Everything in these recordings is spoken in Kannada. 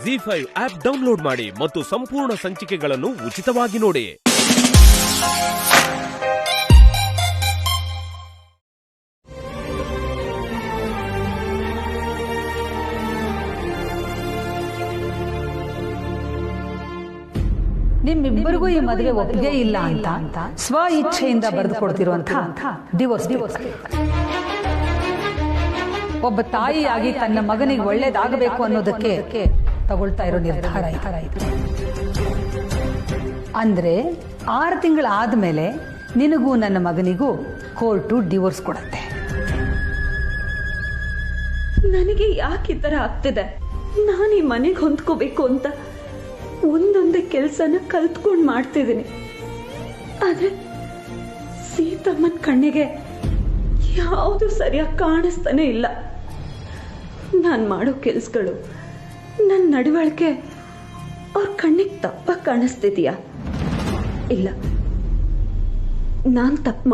ZEE5 ಆಪ್ ಡೌನ್ಲೋಡ್ ಮಾಡಿ ಮತ್ತು ಸಂಪೂರ್ಣ ಸಂಚಿಕೆಗಳನ್ನು ಉಚಿತವಾಗಿ ನೋಡಿ. ನಿಮ್ಮಿಬ್ಬರಿಗೂ ಈ ಮದುವೆ ಒಪ್ಪಿಗೆ ಇಲ್ಲ ಅಂತ ಸ್ವ ಇಚ್ಛೆಯಿಂದ ಬರೆದು ಕೊಡ್ತಿರುವಂತಹ ಡಿವೋರ್ಸ್. ಒಬ್ಬ ತಾಯಿಯಾಗಿ ತನ್ನ ಮಗನಿಗೆ ಒಳ್ಳೇದಾಗಬೇಕು ಅನ್ನೋದಕ್ಕೆ ತಗೊಳ್ತಾ ಇರೋ ನಿರ್ಧಾರ ಇದು. ಅಂದ್ರೆ 6 ತಿಂಗಳಾದ್ಮೇಲೆ ನಿನಗೂ ನನ್ನ ಮಗನಿಗೂ ಕೋರ್ಟು ಡಿವೋರ್ಸ್ ಕೊಡುತ್ತೆ. ನನಗೆ ಯಾಕೆ ಈ ತರ ಆಗ್ತಿದೆ? ನಾನು ಈ ಮನೆಗೆ ಹೊಂದ್ಕೋಬೇಕು ಅಂತ ಒಂದೊಂದೇ ಕೆಲಸನ ಕಲ್ತ್ಕೊಂಡು ಮಾಡ್ತಿದ್ದೀನಿ. ಆದ್ರೆ ಸೀತಮ್ಮನ ಕಣ್ಣಿಗೆ ಯಾವುದು ಸರಿಯಾಗಿ ಕಾಣಿಸ್ತಾನೆ ಇಲ್ಲ. ನಾನು ಮಾಡೋ ಕೆಲ್ಸಗಳು, ನನ್ನ ನಡವಳಿಕೆ ಅವ್ರ ಕಣ್ಣಿಗೆ ತಪ್ಪಾಗಿ ಕಾಣಿಸ್ತಿದೀಯಾ? ಇಲ್ಲ, ನಾನು ತಪ್ಪು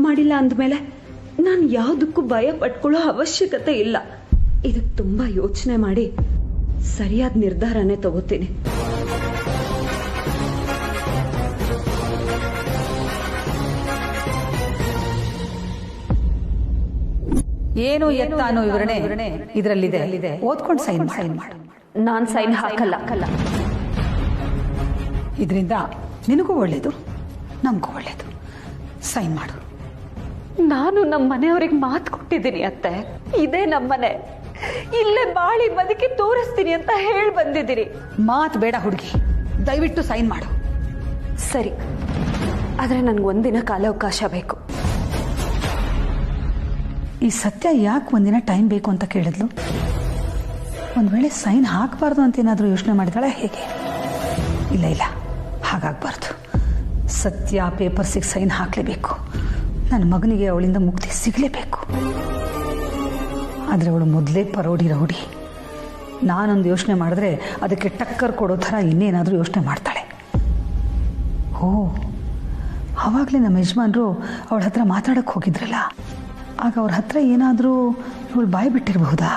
ಮಾಡಿಲ್ಲ ಅಂದಮೇಲೆ ನಾನು ಯಾವುದಕ್ಕೂ ಭಯ ಪಟ್ಕೊಳ್ಳೋ ಅವಶ್ಯಕತೆ ಇಲ್ಲ. ಇದಕ್ಕೆ ತುಂಬಾ ಯೋಚನೆ ಮಾಡಿ ಸರಿಯಾದ ನಿರ್ಧಾರನೇ ತಗೋತೀನಿ. ಏನು ಎತ್ತ ಅನ್ನೋ ವಿವರಣೆ ಇದರಲ್ಲಿದೆ. ಓದ್ಕೊಂಡು ಸೈನ್ ಮಾಡು. ನಾನು ಸೈನ್ ಹಾಕಲ್ಲ. ಇದರಿಂದ ನಿನಗೂ ಒಳ್ಳೇದು, ನಮಗೂ ಒಳ್ಳೇದು. ಸೈನ್ ಮಾಡು. ನಾನು ನಮ್ಮ ಮನೆಯವ್ರಿಗೆ ಮಾತು ಕೊಟ್ಟಿದ್ದೀನಿ ಅತ್ತೆ. ಇದೇ ನಮ್ಮನೆ, ಇಲ್ಲೇ ಬಾಳಿ ಬದುಕಿ ತೋರಿಸ್ತೀನಿ ಅಂತ ಹೇಳಿ ಬಂದಿದ್ದೀರಿ. ಮಾತು ಬೇಡ ಹುಡುಗಿ, ದಯವಿಟ್ಟು ಸೈನ್ ಮಾಡು. ಸರಿ, ಆದ್ರೆ ನನ್ಗೊಂದಿನ ಕಾಲಾವಕಾಶ ಬೇಕು. ಈ ಸತ್ಯ ಯಾಕೆ ಒಂದಿನ ಟೈಮ್ ಬೇಕು ಅಂತ ಕೇಳಿದ್ಲು? ಒಂದ್ ವೇಳೆ ಸೈನ್ ಹಾಕಬಾರ್ದು ಅಂತ ಏನಾದ್ರೂ ಯೋಚನೆ ಮಾಡಿದಾಳೆ ಹೇಗೆ? ಇಲ್ಲ, ಹಾಗಾಗಬಾರ್ದು. ಸತ್ಯ ಪೇಪರ್ಸಿಗೆ ಸೈನ್ ಹಾಕ್ಲೇಬೇಕು. ನನ್ನ ಮಗನಿಗೆ ಅವಳಿಂದ ಮುಕ್ತಿ ಸಿಗಲೇಬೇಕು. ಆದರೆ ಅವಳು ಮೊದಲೇ ಪರೋಡಿ ರೌಡಿ. ನಾನೊಂದು ಯೋಚನೆ ಮಾಡಿದ್ರೆ ಅದಕ್ಕೆ ಟಕ್ಕರ್ ಕೊಡೋ ಥರ ಇನ್ನೇನಾದರೂ ಯೋಚನೆ ಮಾಡ್ತಾಳೆ. ಆವಾಗಲೇ ನಮ್ಮ ಯಜಮಾನರು ಅವಳ ಹತ್ರ ಮಾತಾಡಕ್ಕೆ ಹೋಗಿದ್ರಲ್ಲ, ಆಗ ಅವ್ರ ಹತ್ರ ಏನಾದರೂ ಇವಳು ಬಾಯಿ ಬಿಟ್ಟಿರಬಹುದಾ?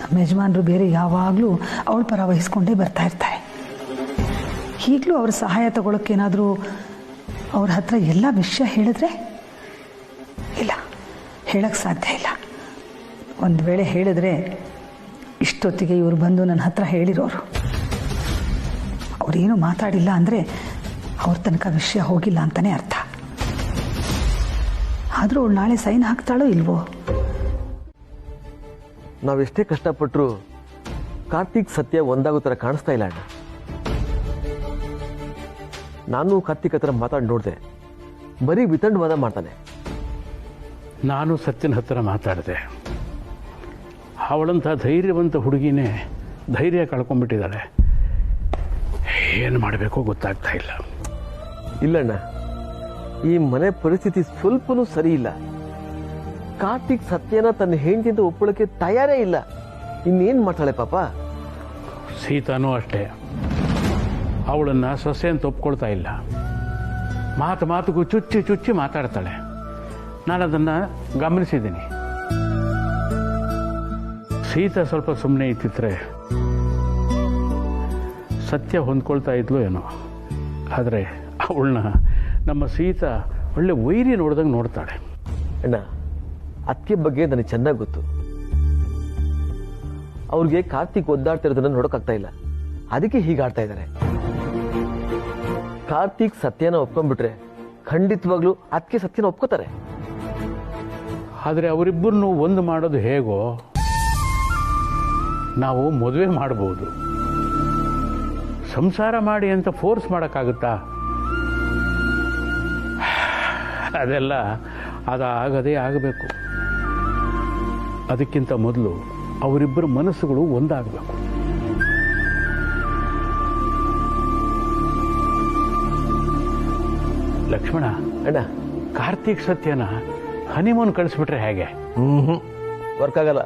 ನಮ್ಮ ಯಜಮಾನರು ಬೇರೆ ಯಾವಾಗಲೂ ಅವಳ ಪರ ವಹಿಸ್ಕೊಂಡೇ ಬರ್ತಾ ಇರ್ತಾರೆ. ಈಗಲೂ ಅವ್ರ ಸಹಾಯ ತಗೊಳ್ಳೋಕ್ಕೇನಾದರೂ ಅವ್ರ ಹತ್ರ ಎಲ್ಲ ವಿಷಯ ಹೇಳಿದ್ರೆ? ಇಲ್ಲ, ಹೇಳಕ್ಕೆ ಸಾಧ್ಯ ಇಲ್ಲ. ಒಂದು ವೇಳೆ ಹೇಳಿದ್ರೆ ಇಷ್ಟೊತ್ತಿಗೆ ಇವರು ಬಂದು ನನ್ನ ಹತ್ರ ಹೇಳಿರೋರು. ಅವರೇನು ಮಾತಾಡಿಲ್ಲ ಅಂದರೆ ಅವ್ರ ತನಕ ವಿಷಯ ಹೋಗಿಲ್ಲ ಅಂತಲೇ ಅರ್ಥ. ಆದರೂ ಅವಳು ನಾಳೆ ಸೈನ್ ಹಾಕ್ತಾಳೋ ಇಲ್ವೋ? ನಾವೆಷ್ಟೇ ಕಷ್ಟಪಟ್ಟರು ಕಾರ್ತಿಕ್ ಸತ್ಯ ಒಂದಾಗೋ ಥರ ಕಾಣಿಸ್ತಾ ಇಲ್ಲ ಅಣ್ಣ. ನಾನು ಕಾರ್ತಿಕ್ ಹತ್ರ ಮಾತಾಡಿ ನೋಡಿದೆ, ಬರೀ ವಿತಂಡವಾದ ಮಾಡ್ತಾನೆ. ನಾನು ಸತ್ಯನ ಹತ್ರ ಮಾತಾಡಿದೆ. ಅವಳಂಥ ಧೈರ್ಯವಂತ ಹುಡುಗಿನೇ ಧೈರ್ಯ ಕಳ್ಕೊಂಡ್ಬಿಟ್ಟಿದ್ದಾಳೆ. ಏನು ಮಾಡಬೇಕೋ ಗೊತ್ತಾಗ್ತಾ ಇಲ್ಲ. ಇಲ್ಲಣ್ಣ, ಈ ಮನೆ ಪರಿಸ್ಥಿತಿ ಸ್ವಲ್ಪನೂ ಸರಿ ಇಲ್ಲ. ಕಾರ್ತಿಕ್ ಸತ್ಯನ ತನ್ನ ಹೆಂಡತಿಯಿಂದ ಒಪ್ಪಳಕ್ಕೆ ತಯಾರೇ ಇಲ್ಲ. ಇನ್ನೇನು ಮಾಡ್ತಾಳೆ ಪಾಪ? ಸೀತಾನೂ ಅಷ್ಟೇ, ಅವಳನ್ನು ಸೊಸೆ ಅಂತ ಒಪ್ಕೊಳ್ತಾ ಇಲ್ಲ. ಮಾತಿಗೂ ಚುಚ್ಚಿ ಮಾತಾಡ್ತಾಳೆ. ನಾನು ಅದನ್ನು ಗಮನಿಸಿದ್ದೀನಿ. ಸೀತಾ ಸ್ವಲ್ಪ ಸುಮ್ಮನೆ ಇತ್ತಿದ್ರೆ ಸತ್ಯ ಹೊಂದ್ಕೊಳ್ತಾ ಇದ್ಲು ಏನೋ. ಆದರೆ ಅವಳನ್ನ ನಮ್ಮ ಸೀತಾ ಒಳ್ಳೆ ವೈರಿ ನೋಡ್ದಂಗೆ ನೋಡ್ತಾಳೆ. ಅಣ್ಣ, ಅದಕ್ಕೆ ಬಗ್ಗೆ ನನಗೆ ಚೆನ್ನಾಗಿ ಗೊತ್ತು. ಅವ್ರಿಗೆ ಕಾರ್ತಿಕ್ ಒದ್ದಾಡ್ತಿರೋದನ್ನ ನೋಡೋಕ್ಕಾಗ್ತಾ ಇಲ್ಲ, ಅದಕ್ಕೆ ಹೀಗಾಡ್ತಾ ಇದ್ದಾರೆ. ಕಾರ್ತಿಕ್ ಸತ್ಯನ ಒಪ್ಕೊಂಡ್ಬಿಟ್ರೆ ಖಂಡಿತವಾಗ್ಲೂ ಅದಕ್ಕೆ ಸತ್ಯನ ಒಪ್ಕೋತಾರೆ. ಆದರೆ ಅವರಿಬ್ಬರನ್ನು ಒಂದು ಮಾಡೋದು ಹೇಗೋ? ನಾವು ಮದುವೆ ಮಾಡಬಹುದು, ಸಂಸಾರ ಮಾಡಿ ಅಂತ ಫೋರ್ಸ್ ಮಾಡೋಕ್ಕಾಗುತ್ತಾ? ಅದೆಲ್ಲ ಅದಾಗದೇ ಆಗಬೇಕು. ಅದಕ್ಕಿಂತ ಮೊದಲು ಅವರಿಬ್ಬರ ಮನಸ್ಸುಗಳು ಒಂದಾಗಬೇಕು. ಲಕ್ಷ್ಮಣ ಅಣ್ಣ, ಕಾರ್ತಿಕ್ ಸತ್ಯನ ಹನಿಮೂನ್ ಕಳಿಸ್ಬಿಟ್ರೆ ಹೇಗೆ? ವರ್ಕ್ ಆಗಲ್ಲ.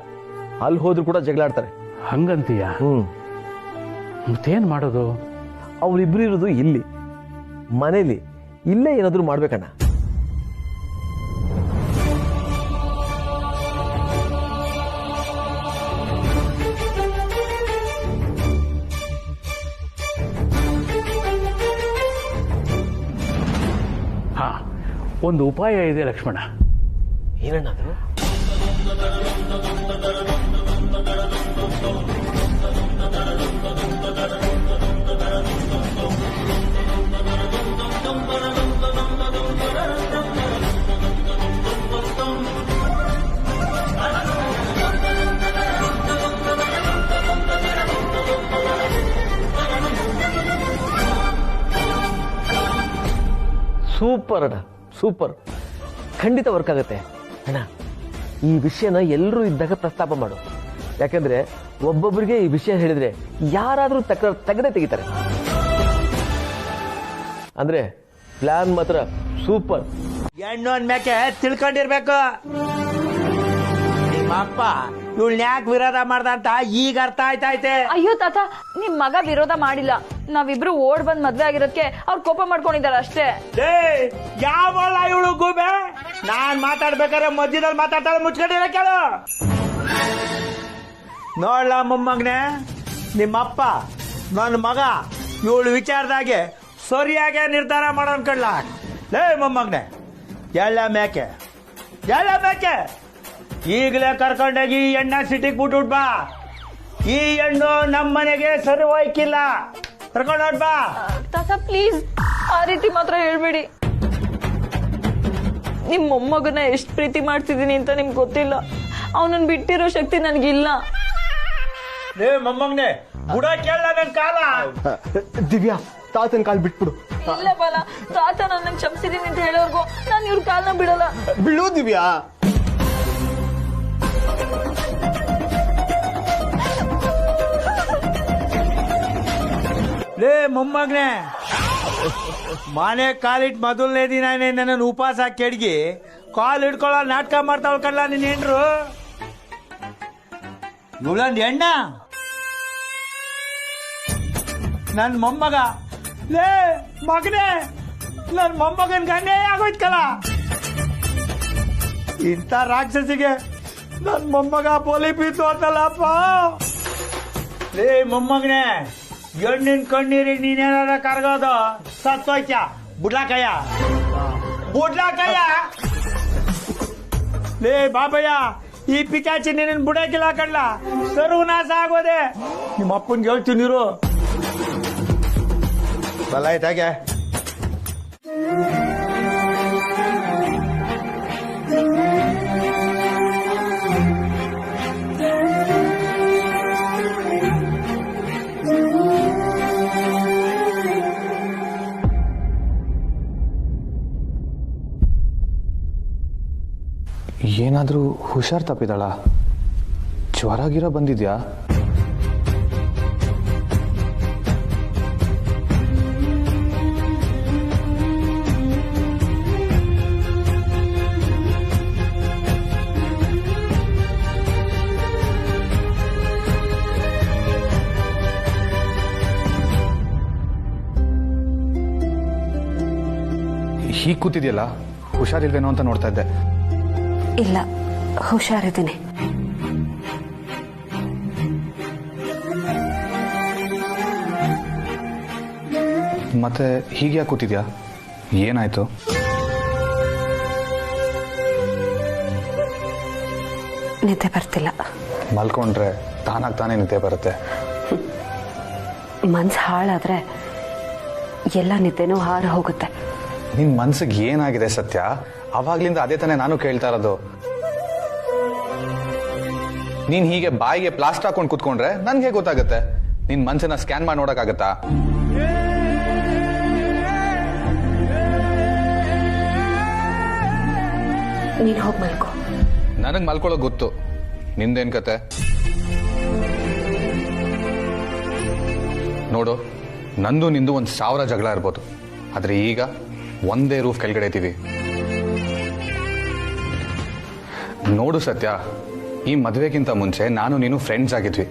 ಅಲ್ಲಿ ಹೋದ್ರು ಕೂಡ ಜಗಳಾಡ್ತಾರೆ. ಹಂಗಂತೀಯ? ಮತ್ತೇನ್ ಮಾಡೋದು? ಅವರಿಬ್ರು ಇರೋದು ಇಲ್ಲಿ ಮನೇಲಿ, ಇಲ್ಲೇ ಏನಾದ್ರು ಮಾಡ್ಬೇಕಣ್ಣ. ಒಂದು ಉಪಾಯ ಇದೆ ಲಕ್ಷ್ಮಣ. ಏನಣ್ಣ ಅದು? ಸೂಪರ್ ಅಣ್ಣ, ಸೂಪರ್. ಖಂಡಿತ ವರ್ಕ್ ಆಗುತ್ತೆ ಅಣ್ಣ. ಈ ವಿಷಯನ ಎಲ್ಲರೂ ಇದ್ದಾಗ ಪ್ರಸ್ತಾಪ ಮಾಡು. ಯಾಕಂದ್ರೆ ಒಬ್ಬೊಬ್ಬರಿಗೆ ಈ ವಿಷಯ ಹೇಳಿದ್ರೆ ಯಾರಾದ್ರೂ ತೆಗೆದೇ ತೆಗಿತಾರೆ. ಅಂದ್ರೆ ಪ್ಲಾನ್ ಮಾತ್ರ ಸೂಪರ್. ಹೆಣ್ಣೊಂದ್ ಮೇಕೆ ತಿಳ್ಕೊಂಡಿರ್ಬೇಕು. ನಿಮ್ಮಪ್ಪ ಇವಳನ್ನ ಯಾಕೆ ವಿರೋಧ ಮಾಡ್ದ ಅಂತ ಈಗ ಅರ್ಥ ಆಯ್ತೈತೆ. ಅಯ್ಯೋ ತಾತ, ನಿಮ್ ಮಗ ವಿರೋಧ ಮಾಡಿಲ್ಲ. ನಾವಿಬ್ರು ಓಡ್ ಬಂದ್ ಮದ್ವೆ ಆಗಿರೋದಕ್ಕೆ ಅವ್ರು ಕೋಪ ಮಾಡ್ಕೊಂಡಿದ್ದಾರೆ ಅಷ್ಟೇ. ಯಾವಲ್ಲ ಇವಳು ಗೂಬೆ? ನಾನ್ ಮಾತಾಡ್ಬೇಕಾದ್ರೆ ಮಧ್ಯದಲ್ಲಿ ಮಾತಾಡ್ತಾಳೆ, ಮುಚ್ಕೊಂಡಿರ ಕೇಳು. ನೋಡ್ಲ ಮೊಮ್ಮಗನೆ, ನಿಮ್ಮಪ್ಪ ನನ್ನ ಮಗ ಇವಳು ವಿಚಾರದಾಗೆ ಸರಿಯಾಗಿ ನಿರ್ಧಾರ ಮಾಡೋ ಅನ್ಕೊಳ್ಳ. ಲೇ ಮೊಮ್ಮಗನೆ, ಎಲ್ಲ ಮೇಕೆ ಈಗಲೇ ಕರ್ಕೊಂಡೋಗಿ ಈ ಎಣ್ಣ ಸಿಟಿಗೆ ಬಿಟ್ಬಿಟ್ ಬಾ. ಈ ಹೆಣ್ಣು ನಮ್ಮ ಮನೆಗೆ ಸರಿ ಹೋಯ್ಕಿಲ್ಲ. ಕರ್ಕೊಂಡೋಡ್ ಬಾ. ತಾತ ಪ್ಲೀಸ್, ಆ ರೀತಿ ಮಾತ್ರ ಹೇಳ್ಬೇಡಿ. ನಿಮ್ ಮೊಮ್ಮಗನ ಎಷ್ಟ್ ಪ್ರೀತಿ ಮಾಡ್ತಿದೀನಿ ಅಂತ ನಿಮ್ಗೆ ಗೊತ್ತಿಲ್ಲ. ಅವನನ್ನ ಬಿಟ್ಟಿರೋ ಶಕ್ತಿ ನನ್ಗಿಲ್ಲ. ಲೇ ಮೊಮ್ಮಗನೆ, ಬುಡ ಕೇಳ ನನ್ ಕಾಲ. ದಿವ್ಯಾ, ತಾತನ ಕಾಲ್ ಬಿಟ್ಬಿಡು. ಇಲ್ಲ ಬಾಲ, ತಾತ ನನ್ನ ಕ್ಷಮಿಸಿದೀನಿ ಅಂತ ಹೇಳೋರ್ಗು ನಾನು ಇವ್ರ ಕಾಲ್ನ ಬಿಡಲ್ಲ. ಬಿಡು ದಿವ್ಯಾ. ಲೇ ಮೊಮ್ಮಗನೆ, ಮನೆ ಕಾಲಿಟ್ ಮೊದಲನೇ ದಿನ ನನ್ನ ಉಪವಾಸ ಕೆಡ್ಗಿ ಕಾಲ್ ಹಿಡ್ಕೊಳ್ಳೋ ನಾಟಕ ಮಾಡ್ತಾವ್ ಕಲ್ಲ ನಿನ್ ಹೆಂಡ್ರು. ಇವಳೊಂದ್ ಹೆಣ್ಣ, ನನ್ ಮೊಮ್ಮಗ. ಲೇ ಮಗನೇ, ನನ್ ಮೊಮ್ಮಗನ್ ಗಂಡೇ ಆಗೋಯ್ತಲ್ಲ. ಇಂಥ ರಾಕ್ಷಸಿಗೆ ನನ್ ಮೊಮ್ಮಗ ಪೋಲಿ ಬೀತು ಅಂತಲ್ಲಪ್ಪ. ಲೇ ಮೊಮ್ಮಗನೇ, ಹೆಣ್ಣಿನ ಕಣ್ಣೀರಿಗೆ ನೀನೇನಾರ ಕರ್ಗೋದು ಸತ್ತೋಯ್ತ. ಬುಡ್ಲಾಕಯ್ಯ. ಲೇ ಬಾಬಯ್ಯ, ಈ ಪಿಚಾಚಿ ನೀನ್ ಬುಡಕಿಲ್ಲ ಕಡ್ಲ, ಸರ್ವನಾಶ ಆಗೋದೆ. ನಿಮ್ಮ ಅಪ್ಪನ್ಗೆ ಹೇಳ್ತೀನಿರು. ಬಲ ಆಯ್ತಾಗೆ. ಏನಾದರೂ ಹುಷಾರ್ ತಪ್ಪಿದಾಳ? ಜ್ವರ ಗಿರ ಬಂದಿದ್ಯಾ? ಹೀಗೆ ಕೂತಿದ್ಯಲ್ಲ, ಹುಷಾರಿಲ್ವೇನೋ ಅಂತ ನೋಡ್ತಾ ಇದ್ದೆ. ಇಲ್ಲ, ಹುಷಾರಿದ್ದೀನಿ. ಮತ್ತೆ ಹೀಗೆ ಯಾಕೆ ಕೂತಿದ್ಯಾ? ಏನಾಯ್ತು? ನಿದ್ದೆ ಬರ್ತಿಲ್ಲ. ಮಲ್ಕೊಂಡ್ರೆ ತಾನಾಗ್ ತಾನೇ ನಿದ್ದೆ ಬರುತ್ತೆ. ಮನ್ಸು ಹಾಳಾದ್ರೆ ಎಲ್ಲ ನಿದ್ದೆನೂ ಹಾರ ಹೋಗುತ್ತೆ. ನಿನ್ ಮನ್ಸಿಗೆ ಏನಾಗಿದೆ ಸತ್ಯ? ಅವಾಗ್ಲಿಂದ ಅದೇ ತಾನೇ ನಾನು ಕೇಳ್ತಾ ಇರೋದು. ನೀನ್ ಹೀಗೆ ಬಾಯಿಗೆ ಪ್ಲಾಸ್ಟರ್ ಹಾಕೊಂಡು ಕೂತ್ಕೊಂಡ್ರೆ ನನ್ಗೆ ಗೊತ್ತಾಗುತ್ತೆ? ನಿನ್ ಮನ್ಸನ್ನ ಸ್ಕ್ಯಾನ್ ಮಾಡಿ ನೋಡಕ್ಕಾಗತ್ತಾ? ನೀನ್ ಹೋಗಿ ಮಲ್ಕೋ. ನನಗ್ ಮಲ್ಕೊಳ್ಳೋಕ್ ಗೊತ್ತು. ನಿಂದೇನ್ ಕತೆ? ನೋಡು, ನಂದು ನಿಂದು 1000 ಜಗಳ ಇರ್ಬೋದು, ಆದ್ರೆ ಈಗ ಒಂದೇ ರೂಫ್ ಕೆಳಗಡೆ ಇದ್ದೀವಿ. ನೋಡು ಸತ್ಯ, ಈ ಮದುವೆಗಿಂತ ಮುಂಚೆ ನಾನು ನೀನು ಫ್ರೆಂಡ್ಸ್ ಆಗಿದ್ವಿ.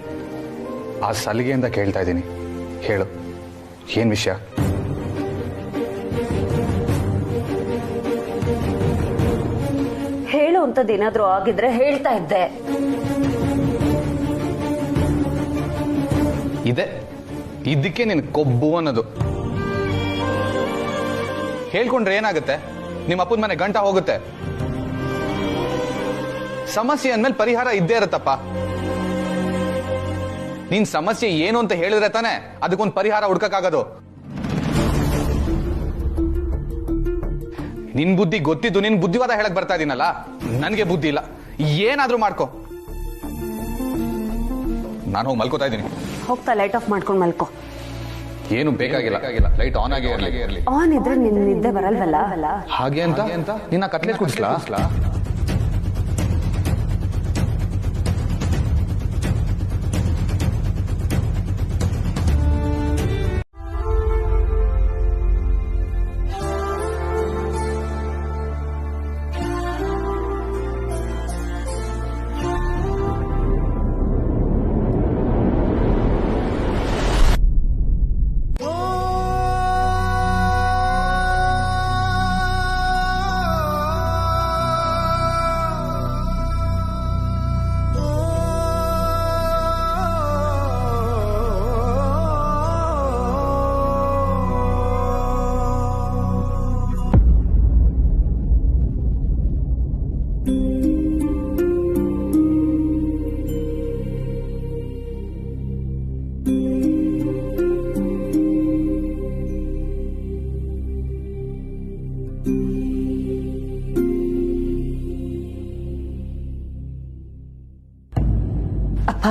ಆ ಸಲಿಗೆಯಿಂದ ಕೇಳ್ತಾ ಇದ್ದೀನಿ, ಹೇಳು ಏನ್ ವಿಷಯ? ಹೇಳು ಅಂತದ್ದೇನಾದ್ರೂ ಆಗಿದ್ರೆ ಹೇಳ್ತಾ ಇದ್ದೆ. ಇದೆ, ಇದಕ್ಕೆ ನಿನ್ ಕೊಬ್ಬು ಅನ್ನೋದು. ಹೇಳ್ಕೊಂಡ್ರೆ ಏನಾಗುತ್ತೆ? ನಿಮ್ಮ ಅಪ್ಪನ ಮನೆ ಗಂಟ ಹೋಗುತ್ತೆ. ಸಮಸ್ಯೆ ಅಂದ್ಮೇಲೆ ಪರಿಹಾರ ಇದ್ದೇ ಇರತ್ತಪ್ಪ. ನೀನ್ ಸಮಸ್ಯೆ ಏನು ಅಂತ ಹೇಳಿದ್ರೆ ತಾನೆ ಅದಕ್ಕೊಂದು ಪರಿಹಾರ ಹುಡ್ಕಕ್ಕಾಗೋದು. ನಿನ್ ಬುದ್ಧಿ ಗೊತ್ತಿದ್ದು ನಿನ್ ಬುದ್ಧಿವಾದ ಹೇಳಕ್ ಬರ್ತಾ ಇದೀನಲ್ಲ, ನನ್ಗೆ ಬುದ್ಧಿ ಇಲ್ಲ. ಏನಾದ್ರೂ ಮಾಡ್ಕೊ. ನಾನು ಹೋಗಿ ಮಲ್ಕೋತಾ ಇದ್ದೀನಿ. ಹೋಗ್ತಾ ಲೈಟ್ ಆಫ್ ಮಾಡ್ಕೊಂಡು ಮಲ್ಕೋ. ಏನು ಬೇಕಾಗಿಲ್ಲ, ಲೈಟ್ ಆನ್ ಆಗೇ ಇರಲಿ. ಆನ್ ಇದ್ರೆ ನಿನ್ ನಿದ್ದೆ ಬರಲ್ವಲ್ಲ. ಹಾಗೆ ಅಂತ ನಿನ್ನ ಕತ್ಲೆ ಕುಡಿಸ್ಲಾ? ಅಪ್ಪ,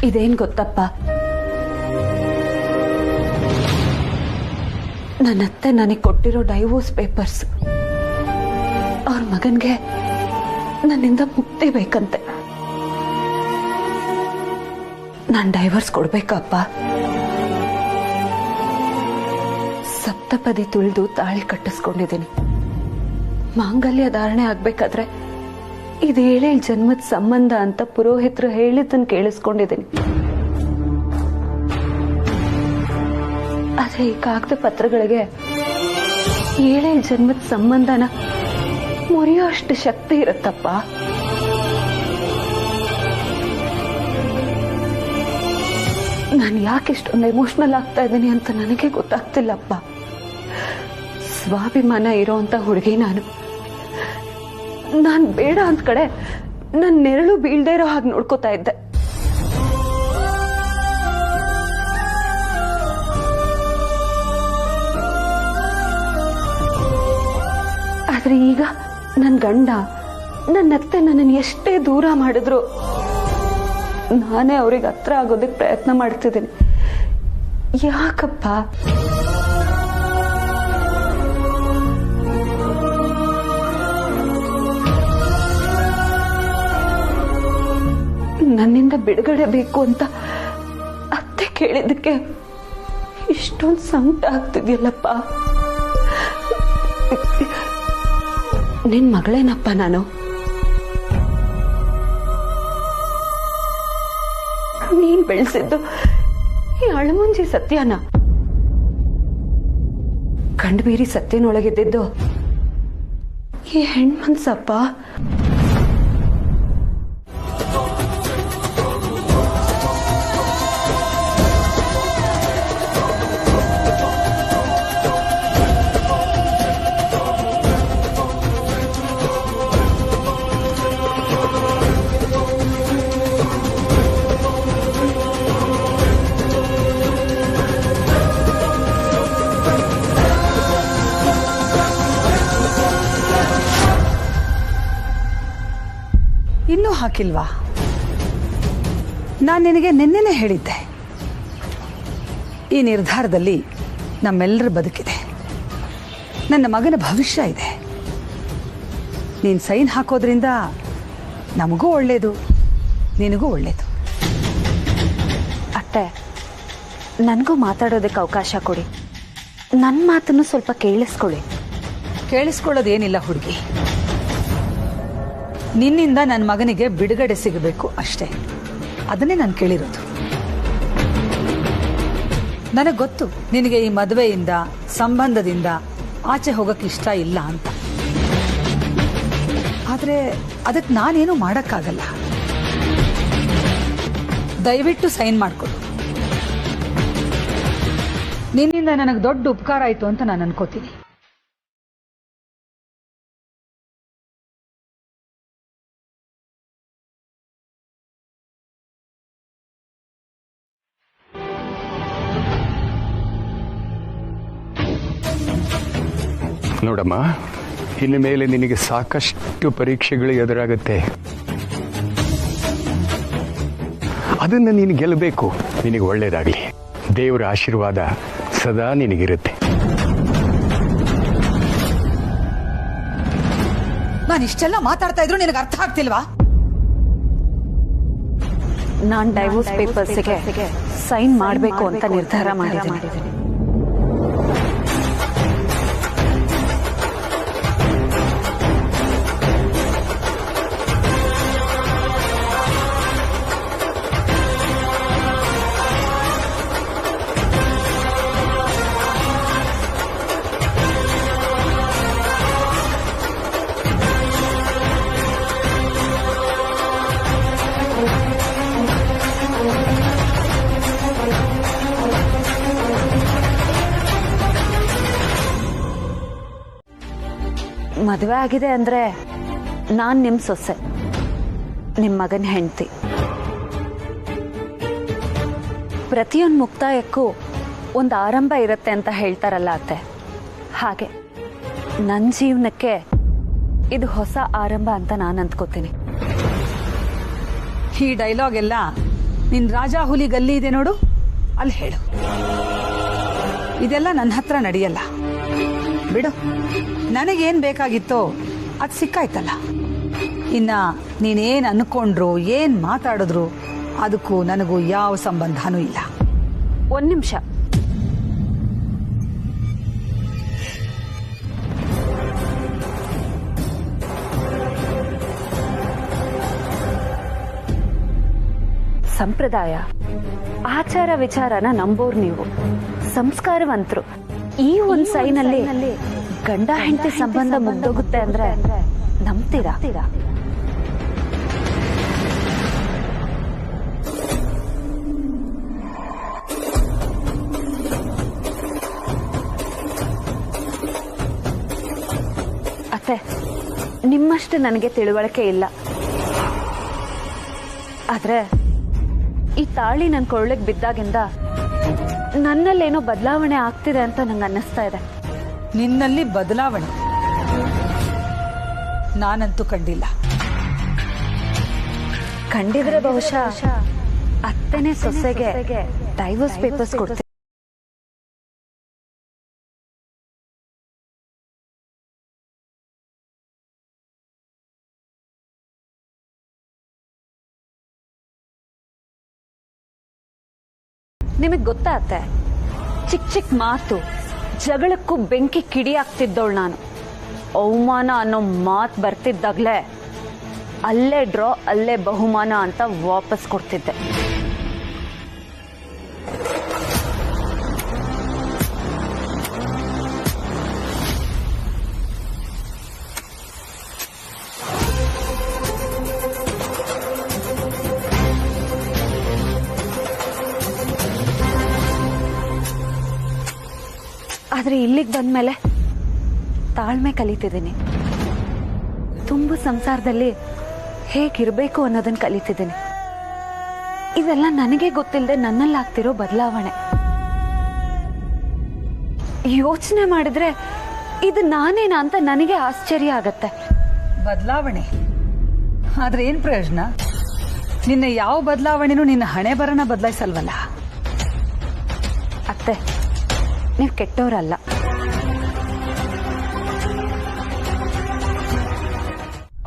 ಇದೇನ್ ಗೊತ್ತಪ್ಪ, ನನ್ನತ್ತೆ ನನಗೆ ಕೊಟ್ಟಿರೋ ಡೈವೋರ್ಸ್ ಪೇಪರ್ಸ್. ಅವ್ರ ಮಗನ್ಗೆ ನನ್ನಿಂದ ಮುಕ್ತಿ ಬೇಕಂತೆ. ನಾನು ಡೈವರ್ಸ್ ಕೊಡ್ಬೇಕಪ್ಪ. ಸಪ್ತಪದಿ ತುಳಿದು ತಾಳಿ ಕಟ್ಟಿಸ್ಕೊಂಡಿದ್ದೀನಿ. ಮಾಂಗಲ್ಯ ಧಾರಣೆ ಆಗ್ಬೇಕಾದ್ರೆ ಇದೇಳೇಳು ಜನ್ಮದ ಸಂಬಂಧ ಅಂತ ಪುರೋಹಿತರು ಹೇಳಿದ್ದನ್ನು ಕೇಳಿಸ್ಕೊಂಡಿದ್ದೀನಿ. ಆದ್ರೆ ಈ ಕಾಗದ ಪತ್ರಗಳಿಗೆ 7 ಜನ್ಮದ ಸಂಬಂಧನ ಮುರಿಯೋ ಅಷ್ಟು ಶಕ್ತಿ ಇರುತ್ತಪ್ಪ. ನಾನು ಯಾಕೆ ಇಷ್ಟೊಂದು ಎಮೋಷನಲ್ ಆಗ್ತಾ ಇದ್ದೀನಿ ಅಂತ ನನಗೆ ಗೊತ್ತಾಗ್ತಿಲ್ಲಪ್ಪ. ಸ್ವಾಭಿಮಾನ ಇರೋಂತ ಹುಡುಗಿ ನಾನು ಬೇಡ ಅಂತ ಕಡೆ ನನ್ನ ನೆರಳು ಬೀಳ್ದೇ ಇರೋ ಹಾಗೆ ನೋಡ್ಕೋತಾ ಇದ್ದೆ. ಆದ್ರೆ ಈಗ ನನ್ನ ಗಂಡ ನನ್ನತ್ತೆ ನನ್ನನ್ನು ಎಷ್ಟೇ ದೂರ ಮಾಡಿದ್ರು ನಾನೇ ಅವ್ರಿಗೆ ಹತ್ರ ಆಗೋದಕ್ಕೆ ಪ್ರಯತ್ನ ಮಾಡ್ತಿದ್ದೀನಿ. ಯಾಕಪ್ಪ? ನನ್ನಿಂದ ಬಿಡುಗಡೆ ಬೇಕು ಅಂತ ಅತ್ತೆ ಕೇಳಿದ್ದಕ್ಕೆ ಇಷ್ಟೊಂದು ಸಂಕಟ ಆಗ್ತಿದ್ಯಲ್ಲಪ್ಪ. ನಿನ್ ಮಗಳೇನಪ್ಪ ನಾನು? ನೀನ್ ಬೆಳೆಸಿದ್ದು ಈ ಅಳಮುಂಜಿ ಸತ್ಯನ? ಕಂಡುಬೀರಿ ಸತ್ಯನೊಳಗಿದ್ದು ಈ ಹೆಣ್ಮನ್ಸಪ್ಪ. ಇನ್ನೂ ಹಾಕಿಲ್ವಾ? ನಾನು ನಿನಗೆ ನಿನ್ನೆನೇ ಹೇಳಿದ್ದೆ, ಈ ನಿರ್ಧಾರದಲ್ಲಿ ನಮ್ಮೆಲ್ಲರ ಬದುಕಿದೆ, ನನ್ನ ಮಗನ ಭವಿಷ್ಯ ಇದೆ. ನೀನು ಸೈನ್ ಹಾಕೋದ್ರಿಂದ ನಮಗೂ ಒಳ್ಳೇದು, ನಿನಗೂ ಒಳ್ಳೇದು. ಅತ್ತೆ, ನನಗೂ ಮಾತಾಡೋದಕ್ಕೆ ಅವಕಾಶ ಕೊಡಿ. ನನ್ನ ಮಾತನ್ನು ಸ್ವಲ್ಪ ಕೇಳಿಸ್ಕೊಳ್ಳಿ. ಕೇಳಿಸ್ಕೊಳ್ಳೋದೇನಿಲ್ಲ ಹುಡುಗಿ, ನಿನ್ನಿಂದ ನನ್ನ ಮಗನಿಗೆ ಬಿಡುಗಡೆ ಸಿಗಬೇಕು ಅಷ್ಟೇ. ಅದನ್ನೇ ನಾನು ಕೇಳಿರೋದು. ನನಗೆ ಗೊತ್ತು ನಿನಗೆ ಈ ಮದುವೆಯಿಂದ, ಸಂಬಂಧದಿಂದ ಆಚೆ ಹೋಗಕ್ಕೆ ಇಷ್ಟ ಇಲ್ಲ ಅಂತ. ಆದರೆ ಅದಕ್ಕೆ ನಾನೇನು ಮಾಡೋಕ್ಕಾಗಲ್ಲ. ದಯವಿಟ್ಟು ಸೈನ್ ಮಾಡಿಕೊಡು. ನಿನ್ನಿಂದ ನನಗೆ ದೊಡ್ಡ ಉಪಕಾರ ಆಯಿತು ಅಂತ ನಾನು ಅನ್ಕೋತೀನಿ. ನೋಡಮ್ಮ, ಇನ್ನು ಮೇಲೆ ನಿನಗೆ ಸಾಕಷ್ಟು ಪರೀಕ್ಷೆಗಳು ಎದುರಾಗುತ್ತೆ. ಅದನ್ನು ನೀನು ಗೆಲ್ಲಬೇಕು. ನಿನಗೆ ಒಳ್ಳೇದಾಗಲಿ. ದೇವರ ಆಶೀರ್ವಾದ ಸದಾ ನಿನಗಿರುತ್ತೆ. ನಾನು ಇಷ್ಟೆಲ್ಲ ಮಾತಾಡ್ತಾ ಇದ್ರು ನಿನಗೆ ಅರ್ಥ ಆಗ್ತಿಲ್ವಾ? ನಾನ್ ಡೈವೋರ್ಸ್ ಪೇಪರ್ಸ್ಗೆ ಸೈನ್ ಮಾಡಬೇಕು ಅಂತ ನಿರ್ಧಾರ ಮಾಡಿದ್ದೀನಿ. ಮದುವೆ ಆಗಿದೆ ಅಂದ್ರೆ ನಾನ್ ನಿಮ್ ಸೊಸೆ, ನಿಮ್ ಮಗನ ಹೆಂಡತಿ. ಪ್ರತಿಯೊಂದು ಮುಕ್ತಾಯಕ್ಕೂ ಒಂದು ಆರಂಭ ಇರುತ್ತೆ ಅಂತ ಹೇಳ್ತಾರಲ್ಲ ಅತ್ತೆ, ಹಾಗೆ ನನ್ನ ಜೀವನಕ್ಕೆ ಇದು ಹೊಸ ಆರಂಭ ಅಂತ ನಾನು ಅಂದ್ಕೋತೀನಿ. ಈ ಡೈಲಾಗ್ ಎಲ್ಲ ನಿನ್ ರಾಜಾ ಹುಲಿ ಗಲ್ಲಿ ಇದೆ ನೋಡು, ಅಲ್ಲಿ ಹೇಳು. ಇದೆಲ್ಲ ನನ್ನ ಹತ್ರ ನಡೆಯಲ್ಲ. ಬಿಡು, ನನಗೇನ್ ಬೇಕಾಗಿತ್ತೋ ಅದು ಸಿಕ್ಕಾಯ್ತಲ್ಲ. ಇನ್ನ ನೀನೇನ್ ಅನ್ಕೊಂಡ್ರು, ಏನ್ ಮಾತಾಡಿದ್ರು ಅದಕ್ಕೂ ನನಗೂ ಯಾವ ಸಂಬಂಧನೂ ಇಲ್ಲ. ಒಂದ್ ನಿಮಿಷ. ಸಂಪ್ರದಾಯ ಆಚಾರ ವಿಚಾರನ ನಂಬೋರ್ ನೀವು, ಸಂಸ್ಕಾರವಂತರು. ಈ ಒಂದ್ ಸೈನಲ್ಲಿ ಗಂಡ ಹೆಂಡತಿ ಸಂಬಂಧ ಮುಗ್ದೋಗುತ್ತೆ ಅಂದ್ರೆ ನಂಬ್ತೀರಾ? ಅತ್ತೆ, ನಿಮ್ಮಷ್ಟು ನನಗೆ ತಿಳುವಳಿಕೆ ಇಲ್ಲ. ಆದ್ರೆ ಈ ತಾಳಿ ನನ್ನ ಕೊಳ್ಳಿಗೆ ಬಿದ್ದಾಗಿಂದ ನನ್ನಲ್ಲೇನೋ ಬದಲಾವಣೆ ಆಗ್ತಿದೆ ಅಂತ ನಂಗೆ ಅನ್ನಿಸ್ತಾ ಇದೆ. ನಿನ್ನಲ್ಲಿ ಬದಲಾವಣೆ ನಾನಂತೂ ಕಂಡಿಲ್ಲ. ಕಂಡಿದ್ರೆ ಬಹುಶಃ ಅತ್ತೆನೇ ಸೊಸೆಗೆ ಡೈವೋರ್ಸ್ ಪೇಪರ್ಸ್ ಕೊಡ್ತೀನಿ. ನಿಮಗ್ ಗೊತ್ತಾ ಅತ್ತೆ, ಚಿಕ್ಕ ಚಿಕ್ಕ ಮಾತು ಜಗಳಕ್ಕೂ ಬೆಂಕಿ ಕಿಡಿ ಆಗ್ತಿದ್ದವಳು ನಾನು. ಅವಮಾನ ಅನ್ನೋ ಮಾತು ಬರ್ತಿದ್ದಾಗ್ಲೇ ಅಲ್ಲೇ ಡ್ರಾ ಅಲ್ಲೇ ಬಹುಮಾನ ಅಂತ ವಾಪಸ್ ಕೊಡ್ತಿದ್ದೆ. ಆದ್ರೆ ಇಲ್ಲಿಗೆ ಬಂದ್ಮೇಲೆ ತಾಳ್ಮೆ ಕಲಿತಿದ್ದೀನಿ. ತುಂಬ ಸಂಸಾರದಲ್ಲಿ ಹೇಗಿರ್ಬೇಕು ಅನ್ನೋದನ್ನ ಕಲಿತಿದ್ದೀನಿ. ಇವೆಲ್ಲ ನನಗೆ ಗೊತ್ತಿಲ್ಲದೆ ನನ್ನಲ್ಲಿ ಆಗ್ತಿರೋ ಬದಲಾವಣೆ. ಯೋಚನೆ ಮಾಡಿದ್ರೆ ಇದು ನಾನೇನಾ ಅಂತ ನನಗೆ ಆಶ್ಚರ್ಯ ಆಗತ್ತೆ. ಬದಲಾವಣೆ ಆದ್ರೆ ಏನ್ ಪ್ರಯೋಜನ? ನಿನ್ನ ಯಾವ ಬದಲಾವಣೆನೂ ನಿನ್ನ ಹಣೆ ಬರಣ ಬದಲಾಯಿಸಲ್ವಲ್ಲ. ಅತ್ತೆ, ನೀವು ಕೆಟ್ಟವರಲ್ಲ.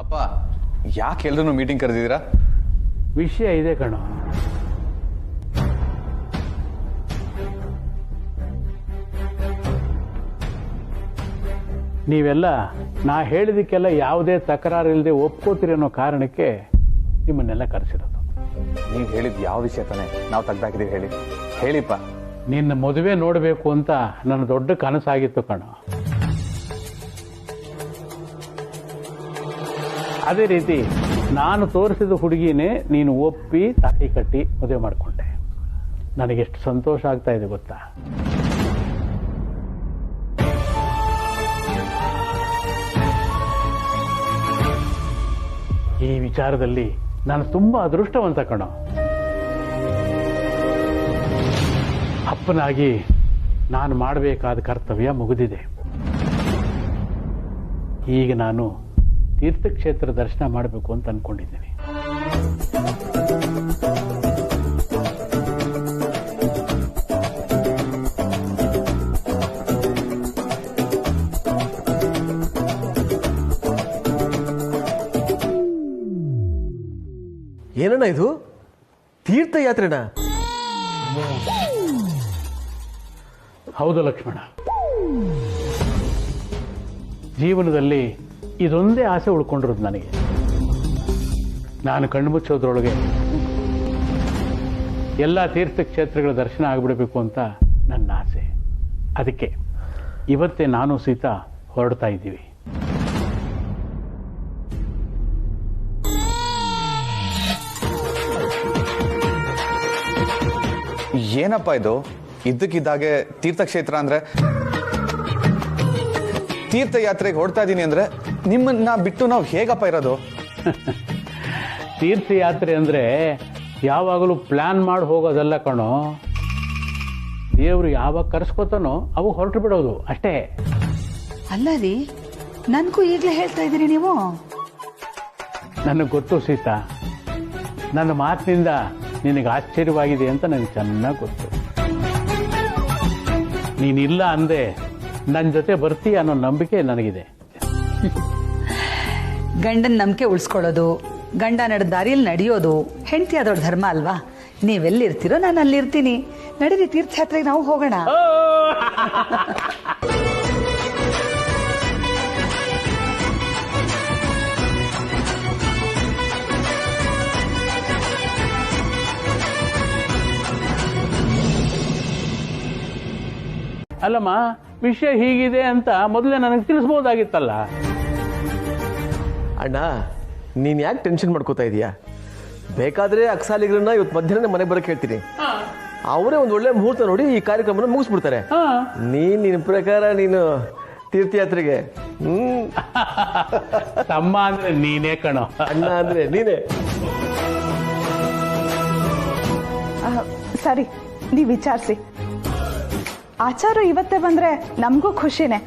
ಅಪ್ಪ, ಯಾಕೆ ಎಲ್ರೂ ಮೀಟಿಂಗ್ ಕರೆದಿದ್ದೀರಾ? ವಿಷಯ ಇದೆ ಕಣೋ. ನೀವೆಲ್ಲ ನಾ ಹೇಳಿದಕ್ಕೆಲ್ಲ ಯಾವುದೇ ತಕರಾರು ಇಲ್ಲದೆ ಒಪ್ಕೋತೀರಿ ಅನ್ನೋ ಕಾರಣಕ್ಕೆ ನಿಮ್ಮನ್ನೆಲ್ಲ ಕರೆಸಿರೋದು. ನೀವು ಹೇಳಿದ ಯಾವ ವಿಷಯ ತಾನೆ ನಾವು ತೆಗ್ದಾಕಿದೀವಿ? ಹೇಳಿಪ್ಪ. ನಿನ್ನ ಮದುವೆ ನೋಡಬೇಕು ಅಂತ ನನ್ನ ದೊಡ್ಡ ಕನಸಾಗಿತ್ತು ಕಣೋ. ಅದೇ ರೀತಿ ನಾನು ತೋರಿಸಿದ ಹುಡುಗಿನೇ ನೀನು ಒಪ್ಪಿ ತಾಟಿ ಕಟ್ಟಿ ಮದುವೆ ಮಾಡಿಕೊಂಡೆ. ನನಗೆಷ್ಟು ಸಂತೋಷ ಆಗ್ತಾ ಇದೆ ಗೊತ್ತಾ? ಈ ವಿಚಾರದಲ್ಲಿ ನಾನು ತುಂಬಾ ಅದೃಷ್ಟವಂತ ಕಣೋ. ಅಪ್ಪನಾಗಿ ನಾನು ಮಾಡಬೇಕಾದ ಕರ್ತವ್ಯ ಮುಗಿದಿದೆ. ಈಗ ನಾನು ತೀರ್ಥಕ್ಷೇತ್ರ ದರ್ಶನ ಮಾಡಬೇಕು ಅಂತ ಅಂದ್ಕೊಂಡಿದ್ದೀನಿ. ಏನಣ್ಣ ಇದು ತೀರ್ಥಯಾತ್ರೆನಾ? ಹೌದು ಲಕ್ಷ್ಮಣ, ಜೀವನದಲ್ಲಿ ಇದೊಂದೇ ಆಸೆ ಉಳ್ಕೊಂಡಿರೋದು ನನಗೆ. ನಾನು ಕಣ್ಮುಚ್ಚೋದ್ರೊಳಗೆ ಎಲ್ಲ ತೀರ್ಥಕ್ಷೇತ್ರಗಳ ದರ್ಶನ ಆಗಿಬಿಡಬೇಕು ಅಂತ ನನ್ನ ಆಸೆ. ಅದಕ್ಕೆ ಇವತ್ತೇ ನಾನು ಸೀತಾ ಹೊರಡ್ತಾ ಇದ್ದೀವಿ. ಏನಪ್ಪ ಇದು? ಇದ್ದಕ್ಕಿದ್ದಾಗೆ ತೀರ್ಥಕ್ಷೇತ್ರ ಅಂದ್ರೆ, ತೀರ್ಥಯಾತ್ರೆಗೆ ಹೊರಡ್ತಾ ಇದ್ದೀನಿ ಅಂದ್ರೆ ನಿಮ್ಮನ್ನ ಬಿಟ್ಟು ನಾವು ಹೇಗಪ್ಪ ಇರೋದು? ತೀರ್ಥಯಾತ್ರೆ ಅಂದ್ರೆ ಯಾವಾಗಲೂ ಪ್ಲಾನ್ ಮಾಡಿ ಹೋಗೋದಲ್ಲ ಕಣೋ. ದೇವರು ಯಾವಾಗ ಕರೆಸ್ಕೊತಾನೋ ಅವು ಹೊರಟು ಬಿಡೋದು ಅಷ್ಟೇ. ಅಲ್ಲ ರೀ, ನನ್ಗೂ ಈಗಲೇ ಹೇಳ್ತಾ ಇದ್ದೀರಿ ನೀವು? ನನಗೆ ಗೊತ್ತು ಸೀತಾ, ನನ್ನ ಮಾತಿನಿಂದ ನಿನಗೆ ಆಶ್ಚರ್ಯವಾಗಿದೆ ಅಂತ ನನಗೆ ಚೆನ್ನಾಗಿ ಗೊತ್ತು. ನೀನಿಲ್ಲ ಅಂದೆ ನನ್ನ ಜೊತೆ ಬರ್ತೀಯ ಅನ್ನೋ ನಂಬಿಕೆ ನನಗಿದೆ. ಗಂಡನ ನಂಬಿಕೆ ಉಳಿಸ್ಕೊಳ್ಳೋದು, ಗಂಡ ನಡೆದ ದಾರಿಯಲ್ಲಿ ನಡೆಯೋದು ಹೆಂಡತಿ ಆದವ್ರ ಧರ್ಮ ಅಲ್ವಾ? ನೀವೆಲ್ಲಿರ್ತೀರೋ ನಾನು ಅಲ್ಲಿರ್ತೀನಿ. ನಡೀರಿ, ತೀರ್ಥಯಾತ್ರೆಗೆ ನಾವು ಹೋಗೋಣ. ಅಲ್ಲಮ್ಮ, ವಿಷಯ ಹೀಗಿದೆ ಅಂತ ಮೊದಲೇ ನನಗೆ ತಿಳಿಸ್ಬೋದಾಗಿತ್ತಲ್ಲ. ಅಣ್ಣ, ನೀನ್ ಯಾಕೆ ಟೆನ್ಷನ್ ಮಾಡ್ಕೋತಾ ಇದೀಯಾ? ಬೇಕಾದ್ರೆ ಅಕ್ಸಾಲಿಗಳನ್ನ ಇವತ್ತು ಮಧ್ಯಾಹ್ನ ಮನೆಗೆ ಬರಕ್ಕೆ ಹೇಳ್ತೀನಿ. ಅವರೇ ಒಂದು ಒಳ್ಳೆ ಮುಹೂರ್ತ ನೋಡಿ ಈ ಕಾರ್ಯಕ್ರಮನ ಮುಗಿಸ್ಬಿಡ್ತಾರೆ. ನಿನ್ನ ಪ್ರಕಾರ ನೀನು ತೀರ್ಥಯಾತ್ರೆಗೆ ತಮ್ಮ ಅಂದ್ರೆ ನೀನೇ ಕಣೋ, ಅಣ್ಣ ಅಂದ್ರೆ ನೀನೇ. ಸರಿ, ನೀವು ವಿಚಾರಿಸಿ. ಆಚಾರ ಇವತ್ತೇ ಬಂದ್ರೆ ನಮಗೂ ಖುಷಿನೇ.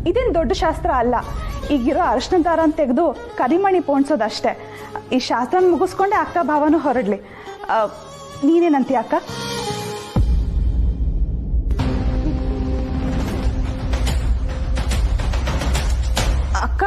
ಇದೇನು ದೊಡ್ಡ ಶಾಸ್ತ್ರ ಅಲ್ಲ. ಈಗಿರೋ ಅರಿಶಿನ ದಾರ ತೆಗೆದು ಕರಿಮಣಿ ಪೋಣಿಸೋದಷ್ಟೇ. ಈ ಶಾಸ್ತ್ರ ಮುಗಿಸ್ಕೊಂಡೆ ಅಕ್ಕ ಭಾವನೂ ಹೊರಡ್ಲಿ. ನೀನೇನಂತೀಯ ಅಕ್ಕ? ಅಕ್ಕ,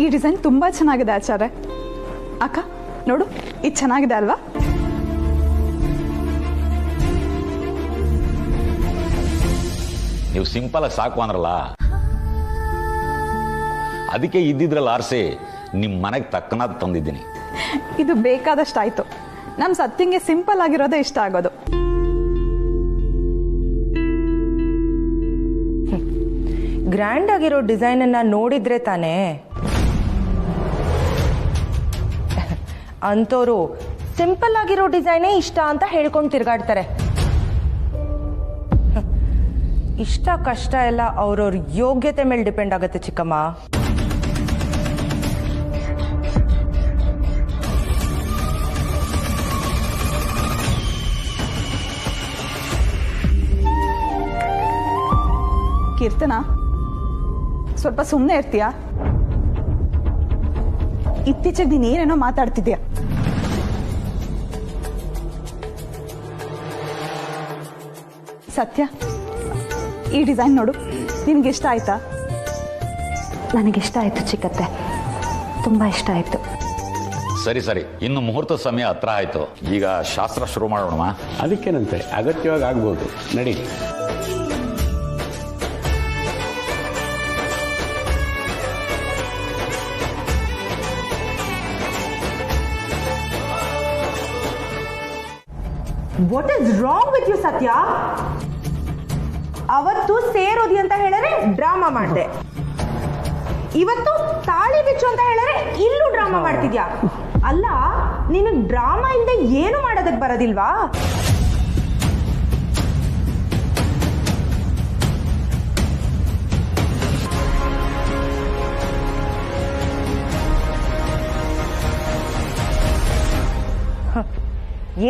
ಈ ಡಿಸೈನ್ ತುಂಬಾ ಚೆನ್ನಾಗಿದೆ ಆಚಾರ್ಯ. ಅಕ್ಕ ನೋಡು, ಇದು ಚೆನ್ನಾಗಿದೆ ಅಲ್ವಾ? ನೀವು ಸಿಂಪಲ್ ಆಗಿ ಸಾಕು ಅಂದ್ರಲ್ಲ, ಅದಕ್ಕೆ ಇದ್ದಿದ್ರಲ್ಲ ಆರ್ಸಿ ನಿಮ್ಮ ಮನೆಗೆ ತಕ್ಕನಾದ ತಂದಿದ್ದೀನಿ. ಇದು ಬೇಕಾದಷ್ಟಾಯ್ತು. ನಮ್ಮ ಸತ್ತಿಂಗೆ ಸಿಂಪಲ್ ಆಗಿರೋದೇ ಇಷ್ಟ ಆಗೋದು. ಗ್ರ್ಯಾಂಡ್ ಆಗಿರೋ ಡಿಸೈನ್ ಅನ್ನ ನೋಡಿದ್ರೆ ತಾನೇ ಅಂತೋರು ಸಿಂಪಲ್ ಆಗಿರೋ ಡಿಸೈನೇ ಇಷ್ಟ ಅಂತ ಹೇಳ್ಕೊಂಡು ತಿರ್ಗಾಡ್ತಾರೆ. ಇಷ್ಟ ಕಷ್ಟ ಎಲ್ಲ ಅವ್ರವ್ರ ಯೋಗ್ಯತೆ ಮೇಲೆ ಡಿಪೆಂಡ್ ಆಗುತ್ತೆ ಚಿಕ್ಕಮ್ಮ. ಕೀರ್ತನ, ಸ್ವಲ್ಪ ಸುಮ್ಮನೆ ಇರ್ತೀಯಾ? ಇತ್ತೀಚೆಗೆ ನೀನ್ ಏನೇನೋ ಮಾತಾಡ್ತಿದ್ಯಾ. ಸತ್ಯ, ಈ ಡಿಸೈನ್ ನೋಡು, ನಿನ್ಗೆ ಇಷ್ಟ ಆಯ್ತಾ? ನನಗಿಷ್ಟ ಆಯ್ತು ಚಿಕ್ಕತ್ತೆ, ತುಂಬಾ ಇಷ್ಟ ಆಯ್ತು. ಸರಿ ಸರಿ, ಇನ್ನು ಮುಹೂರ್ತ ಸಮಯ ಹತ್ರ ಆಯ್ತು. ಈಗ ಶಾಸ್ತ್ರ ಶುರು ಮಾಡೋಣ. ಅದಕ್ಕೇನಂತೆ, ಅಗತ್ಯವಾಗಿ ಆಗ್ಬೋದು. ನಡಿ. What is wrong with you Sathya? ಅವತ್ತು ಸೇರೋದಿ ಅಂತ ಹೇಳಿದ್ರೆ ಡ್ರಾಮಾ ಮಾಡಿದೆ, ಇವತ್ತು ತಾಳಿ ಬಿಚ್ಚು ಅಂತ ಹೇಳಿದ್ರೆ ಇಲ್ಲೂ ಡ್ರಾಮಾ ಮಾಡ್ತಿದ್ಯಾ. ಅಲ್ಲ, ನೀನು ಡ್ರಾಮಾ ಇಲ್ಲದೆ ಏನು ಮಾಡೋದಕ್ಕೆ ಬರೋದಿಲ್ವಾ?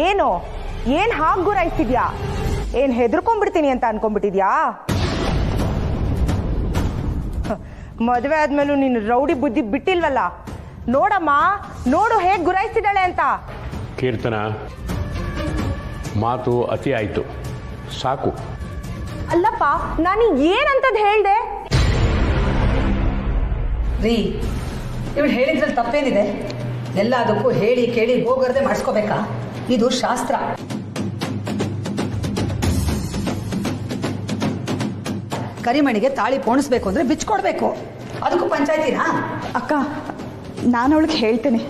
ಏನು ಏನ್ ಹಾಗೆ ಗುರಾಯಿಸ್ತಿದ್ಯಾ? ಏನ್ ಹೆದರ್ಕೊಂಡ್ಬಿಡ್ತೀನಿ ಅಂತ ಅನ್ಕೊಂಡ್ಬಿಟ್ಟಿದ್ಯಾ? ಮದುವೆ ಆದ್ಮೇಲೂ ನೀನು ರೌಡಿ ಬುದ್ಧಿ ಬಿಟ್ಟಿಲ್ವಲ್ಲ. ನೋಡಮ್ಮ, ನೋಡು ಹೇಗ್ ಗುರಾಯಿಸ್ತಿದ್ದಾಳೆ ಅಂತ. ಕೀರ್ತನ, ಮಾತು ಅತಿ ಆಯ್ತು, ಸಾಕು. ಅಲ್ಲಪ್ಪ, ನಾನು ಏನಂತದ್ ಹೇಳ್ದೆ? ರೀ, ಇವಳು ಹೇಳಿದ್ರಲ್ಲಿ ತಪ್ಪೇನಿದೆ? ಎಲ್ಲದಕ್ಕೂ ಹೇಳಿ ಕೇಳಿ ಹೋಗರ್ದೆ ಮಾಡಿಸ್ಕೋಬೇಕಾ? ಇದು ಶಾಸ್ತ್ರ. ಕರಿಮಣಿಗೆ ತಾಳಿ ಪೋಣಿಸ್ಬೇಕು ಅಂದ್ರೆ ಬಿಚ್ಕೊಡ್ಬೇಕು, ಅದಕ್ಕೂ ಪಂಚಾಯ್ತಿನಾ? ಅಕ್ಕ, ನಾನು ಅವಳಿಗೆ ಹೇಳ್ತೇನೆ.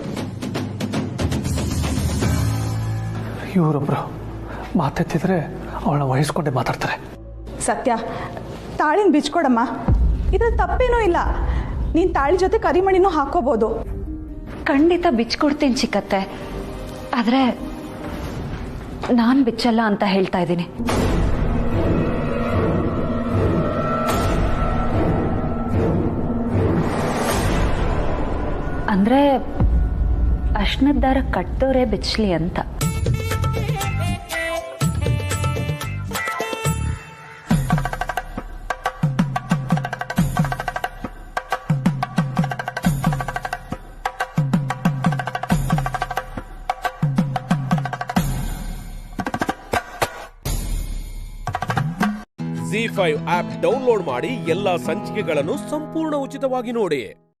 ಇವರೊಬ್ರು ಮಾತೆತ್ತಿದ್ರೆ ಅವಳನ್ನ ವಹಿಸ್ಕೊಂಡೆ ಮಾತಾಡ್ತಾರೆ. ಸತ್ಯ, ತಾಳಿನ ಬಿಚ್ಕೊಡಮ್ಮ, ಇದ್ರಲ್ಲಿ ತಪ್ಪೇನೂ ಇಲ್ಲ. ನೀನು ತಾಳಿ ಜೊತೆ ಕರಿಮಣಿನೂ ಹಾಕೋಬೋದು. ಖಂಡಿತ ಬಿಚ್ಕೊಡ್ತೀನಿ ಚಿಕ್ಕತ್ತೆ, ಆದರೆ ನಾನು ಬಿಚ್ಚಲ್ಲ ಅಂತ ಹೇಳ್ತಾ ಇದ್ದೀನಿ. ಅಂದ್ರೆ ಅರ್ಶಿನದ ದಾರ ಕಟ್ಟೋರೆ ಬಿಚ್ಚಲಿ ಅಂತ. ZEE5 ಆಪ್ ಡೌನ್ಲೋಡ್ ಮಾಡಿ ಎಲ್ಲಾ ಸಂಚಿಕೆಗಳನ್ನು ಸಂಪೂರ್ಣ ಉಚಿತವಾಗಿ ನೋಡಿ.